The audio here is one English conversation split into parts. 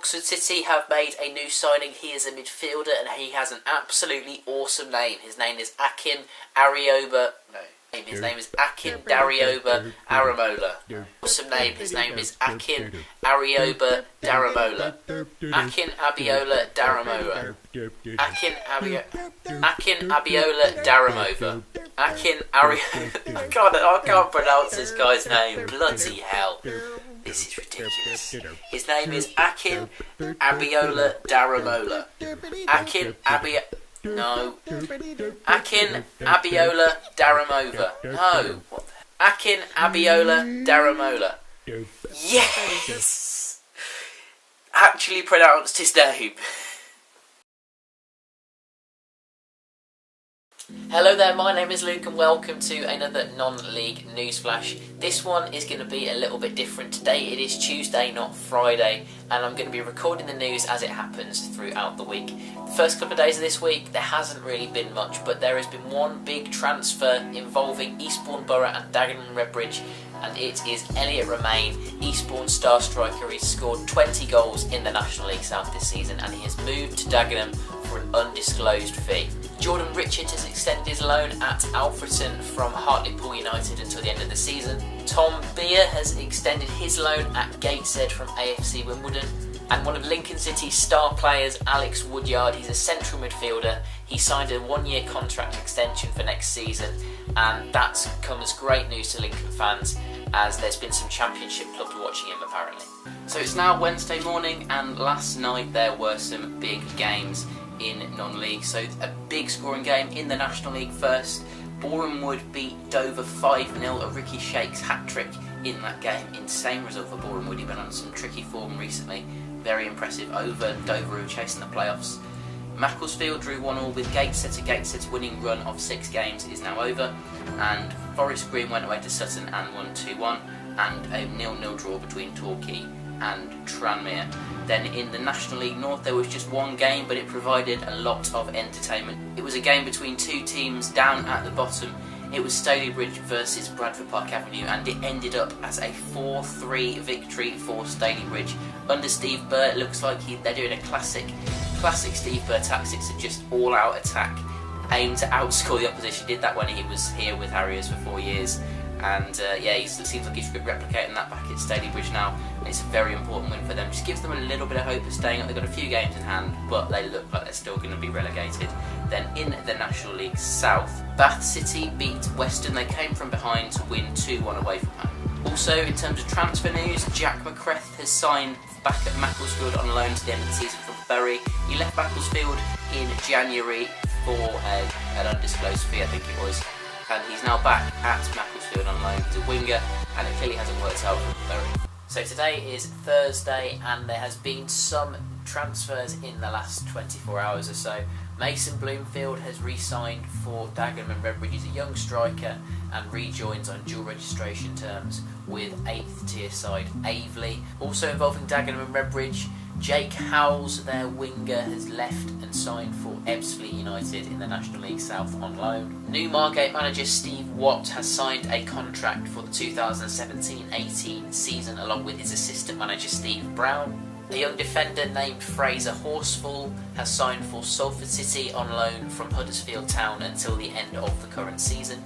Oxford City have made a new signing. He is a midfielder and he has an absolutely awesome name. His name is Akin Arioba. His name is Akin Darioba Aramola. Awesome name. His name is Akin Arioba Daramola. Akin Abiola Daramola. Akin Abiola Daramova. Akin Arioba. I can't pronounce this guy's name. Bloody hell. This is ridiculous. His name is Akin Abiola Daramola. Akin Abiola Daramova. No. What the... Akin Abiola Daramola. Yes! Actually pronounced his name. Hello there, my name is Luke and welcome to another non-league news flash. This one is going to be a little bit different. Today it is Tuesday, not Friday, and I'm going to be recording the news as it happens throughout the week. The first couple of days of this week there hasn't really been much, but there has been one big transfer involving Eastbourne Borough and Dagenham and Redbridge, and it is Elliot Romain, Eastbourne star striker. He's scored 20 goals in the National League South this season and he has moved to Dagenham for an undisclosed fee. Jordan Richards has extended his loan at Alfreton from Hartlepool United until the end of the season. Tom Beer has extended his loan at Gateshead from AFC Wimbledon. And one of Lincoln City's star players, Alex Woodyard, he's a central midfielder. He signed a one-year contract extension for next season, and that's come as great news to Lincoln fans, as there's been some championship clubs watching him apparently. So it's now Wednesday morning, and last night there were some big games in non-league. So a big scoring game in the National League first. Boreham Wood beat Dover 5-0, a Ricky Shakes hat-trick in that game. Insane result for Boreham Wood. He's been on some tricky form recently. Very impressive over Dover, who were chasing the playoffs. Macclesfield drew 1-1 with Gateshead. Gateshead's winning run of 6 games is now over, and Forest Green went away to Sutton and won 2-1, and a 0-0 draw between Torquay and Tranmere. Then in the National League North there was just one game, but it provided a lot of entertainment. It was a game between two teams down at the bottom. It was Stalybridge versus Bradford Park Avenue, and it ended up as a 4-3 victory for Stalybridge. Under Steve Burr, it looks like they're doing a classic Steve Burr tactics of just all-out attack, aim to outscore the opposition. Did that when he was here with Harriers for 4 years. And it seems like he's replicating that back at Stalybridge now, and it's a very important win for them. Just gives them a little bit of hope of staying up. They've got a few games in hand, but they look like they're still going to be relegated. Then in the National League South, Bath City beat Weston. They came from behind to win 2-1 away from home. Also, in terms of transfer news, Jack McCreth has signed back at Macclesfield on loan to the end of the season from Bury. He left Macclesfield in January for an undisclosed fee, I think it was. And he's now back at Macclesfield on loan as a winger, and it clearly hasn't worked out for Bury. So today is Thursday, and there has been some transfers in the last 24 hours or so. Mason Bloomfield has re-signed for Dagenham and Redbridge. He's a young striker and rejoins on dual registration terms with 8th tier side Aveley. Also involving Dagenham and Redbridge, Jake Howells, their winger, has left and signed for Ebbsfleet United in the National League South on loan. New Margate manager Steve Watt has signed a contract for the 2017-18 season along with his assistant manager Steve Brown. A young defender named Fraser Horsfall has signed for Salford City on loan from Huddersfield Town until the end of the current season.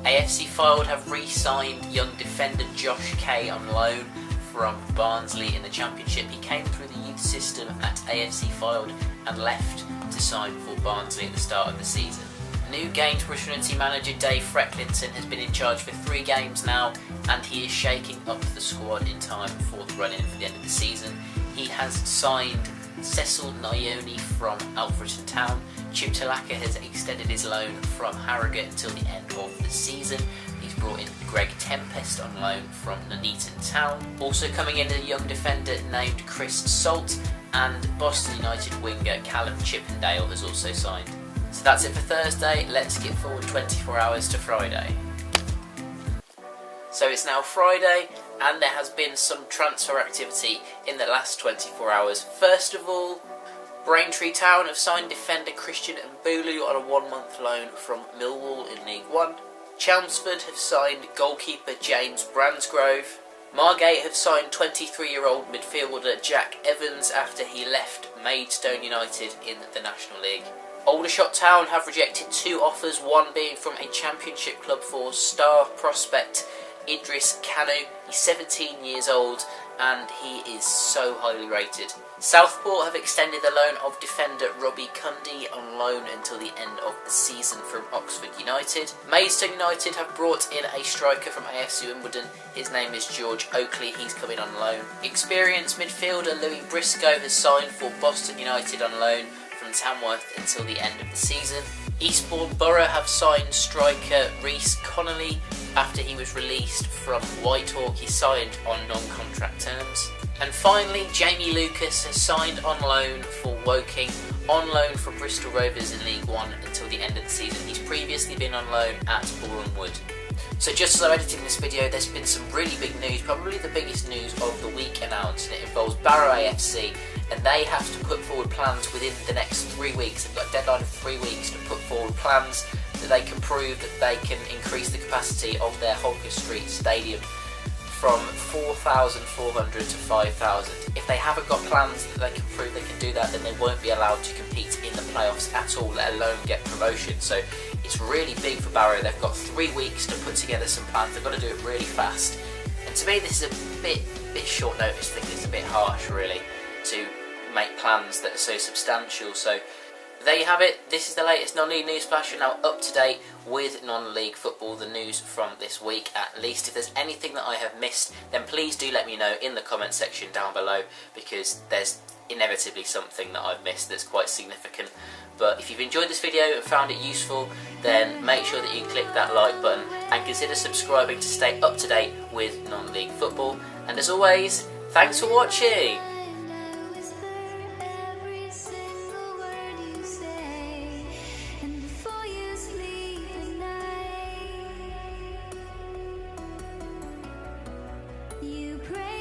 AFC Fylde have re-signed young defender Josh Kay on loan from Barnsley in the Championship. He came through the youth system at AFC Fylde and left to sign for Barnsley at the start of the season. New Gainsborough Trinity manager Dave Frecklington has been in charge for 3 games now, and he is shaking up the squad in time for the run-in for the end of the season. He has signed Cecil Nyoni from Alfreton Town. Chip Talaka has extended his loan from Harrogate until the end of the season. He's brought in Greg Tempest on loan from Nuneaton Town. Also coming in a young defender named Chris Salt, and Boston United winger Callum Chippendale has also signed. So that's it for Thursday. Let's skip forward 24 hours to Friday. So it's now Friday, and there has been some transfer activity in the last 24 hours. First of all, Braintree Town have signed defender Christian Mbulu on a 1-month loan from Millwall in League One. Chelmsford have signed goalkeeper James Bransgrove. Margate have signed 23-year-old midfielder Jack Evans after he left Maidstone United in the National League. Aldershot Town have rejected 2 offers, one being from a Championship club for star prospect Idris Kanu. He's 17 years old and he is so highly rated. Southport have extended the loan of defender Robbie Cundy on loan until the end of the season from Oxford United. Maidstone United have brought in a striker from AFC Wimbledon. His name is George Oakley. He's coming on loan. Experienced midfielder Louis Briscoe has signed for Boston United on loan from Tamworth until the end of the season. Eastbourne Borough have signed striker Reece Connolly after he was released from Whitehawk. He signed on non-contract terms. And finally, Jamie Lucas has signed on loan for Woking, on loan from Bristol Rovers in League One until the end of the season. He's previously been on loan at Boreham Wood. So just as I'm editing this video, there's been some really big news, probably the biggest news of the week announced, and it involves Barrow AFC, and they have to put forward plans within the next 3 weeks. They've got a deadline of 3 weeks to put forward plans that they can prove that they can increase the capacity of their Holker Street Stadium from 4,400 to 5,000. If they haven't got plans that they can prove they can do that, then they won't be allowed to compete in the playoffs at all, let alone get promotion. So it's really big for Barrow. They've got 3 weeks to put together some plans. They've got to do it really fast. And to me, this is a bit short notice. I think it's a bit harsh, really, to make plans that are so substantial. So there you have it. This is the latest non-league news flash. You're now up to date with non-league football, the news from this week at least. If there's anything that I have missed, then please do let me know in the comment section down below, because there's inevitably something that I've missed that's quite significant. But if you've enjoyed this video and found it useful, then make sure that you click that like button and consider subscribing to stay up to date with non-league football. And as always, thanks for watching! You pray